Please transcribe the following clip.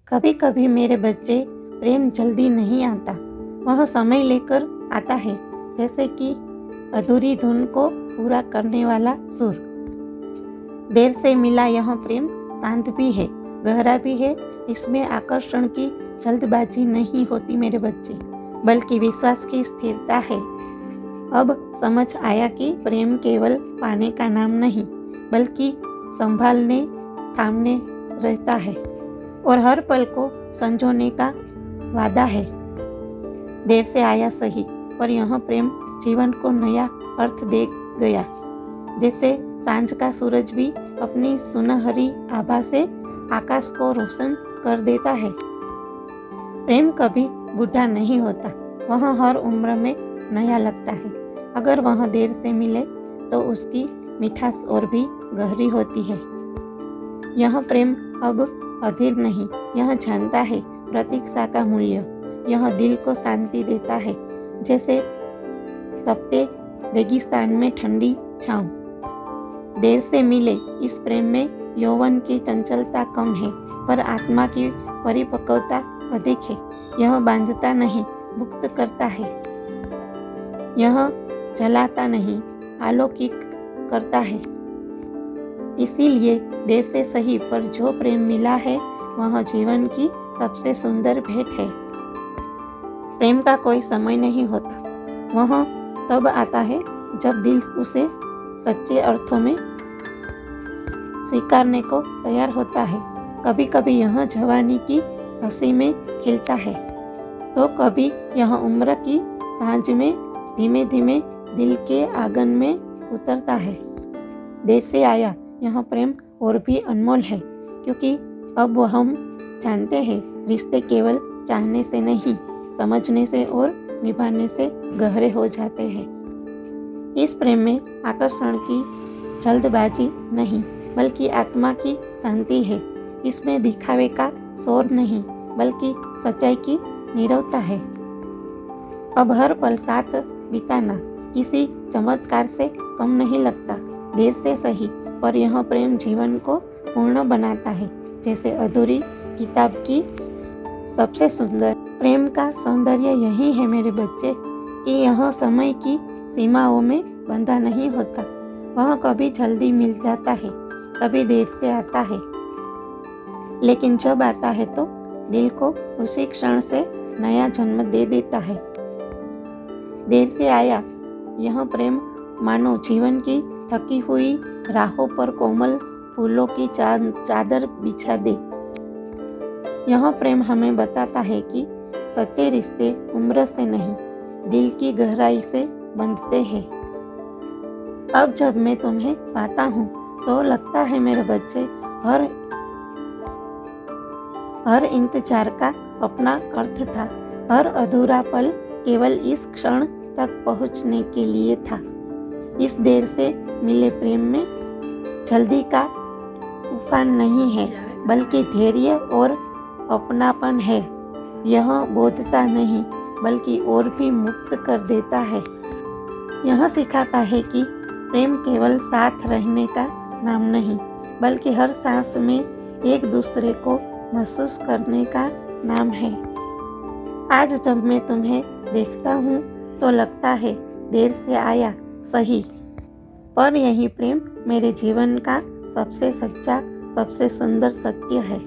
कभी कभी मेरे बच्चे प्रेम जल्दी नहीं आता, वह समय लेकर आता है, जैसे कि अधूरी धुन को पूरा करने वाला सुर। देर से मिला यह प्रेम शांत भी है, गहरा भी है। इसमें आकर्षण की जल्दबाजी नहीं होती मेरे बच्चे, बल्कि विश्वास की स्थिरता है। अब समझ आया कि प्रेम केवल पाने का नाम नहीं, बल्कि संभालने थामने रहता है और हर पल को संजोने का वादा है। देर से आया सही, पर यह प्रेम जीवन को नया अर्थ दे गया। जैसे सांझ का सूरज भी अपनी सुनहरी आभा से आकाश को रोशन कर देता है। प्रेम कभी बूढ़ा नहीं होता, वह हर उम्र में नया लगता है। अगर वह देर से मिले तो उसकी मिठास और भी गहरी होती है। यह प्रेम अब अधीर नहीं, यह जानता है प्रतीक्षा का मूल्य। यह दिल को शांति देता है, जैसे तपते रेगिस्तान में ठंडी छांव। देर से मिले इस प्रेम में यौवन की चंचलता कम है, पर आत्मा की परिपक्वता अधिक है। यह बांधता नहीं, मुक्त करता है। यह जलाता नहीं, अलौकिक करता है। इसीलिए देर से सही, पर जो प्रेम मिला है वह जीवन की सबसे सुंदर भेंट है। प्रेम का कोई समय नहीं होता, वह तब आता है जब दिल उसे सच्चे अर्थों में स्वीकारने को तैयार होता है। कभी कभी यह जवानी की हंसी में खिलता है, तो कभी यह उम्र की सांझ में धीमे धीमे दिल के आंगन में उतरता है। देर से आया यह प्रेम और भी अनमोल है, क्योंकि अब हम जानते हैं रिश्ते केवल चाहने से नहीं, समझने से और निभाने से गहरे हो जाते हैं। इस प्रेम में आकर्षण की जल्दबाजी नहीं, बल्कि आत्मा की शांति है। इसमें दिखावे का शोर नहीं, बल्कि सच्चाई की नीरवता है। अब हर पल साथ बिताना किसी चमत्कार से कम नहीं लगता। देर से सही, पर यह प्रेम जीवन को पूर्ण बनाता है, जैसे अधूरी किताब की सबसे सुंदर। प्रेम का सौंदर्य यही है मेरे बच्चे, कि यह समय की सीमाओं में बंधा नहीं होता। वह कभी जल्दी मिल जाता है, कभी देर से आता है, लेकिन जब आता है तो दिल को उसी क्षण से नया जन्म दे देता है। देर से आया यह प्रेम मानो जीवन की थकी हुई राहों पर कोमल फूलों की चादर बिछा दे। यह प्रेम हमें बताता है कि सच्चे रिश्ते उम्र से नहीं, दिल की गहराई से बंधते हैं। अब जब मैं तुम्हें पाता हूँ तो लगता है मेरे बच्चे, हर इंतजार का अपना अर्थ था। हर अधूरा पल केवल इस क्षण तक पहुँचने के लिए था। इस देर से मिले प्रेम में जल्दी का उफान नहीं है, बल्कि धैर्य और अपनापन है। यह बोझता नहीं, बल्कि और भी मुक्त कर देता है। यह सिखाता है कि प्रेम केवल साथ रहने का नाम नहीं, बल्कि हर सांस में एक दूसरे को महसूस करने का नाम है। आज जब मैं तुम्हें देखता हूँ तो लगता है देर से आया सही, पर यही प्रेम मेरे जीवन का सबसे सच्चा, सबसे सुंदर सत्य है।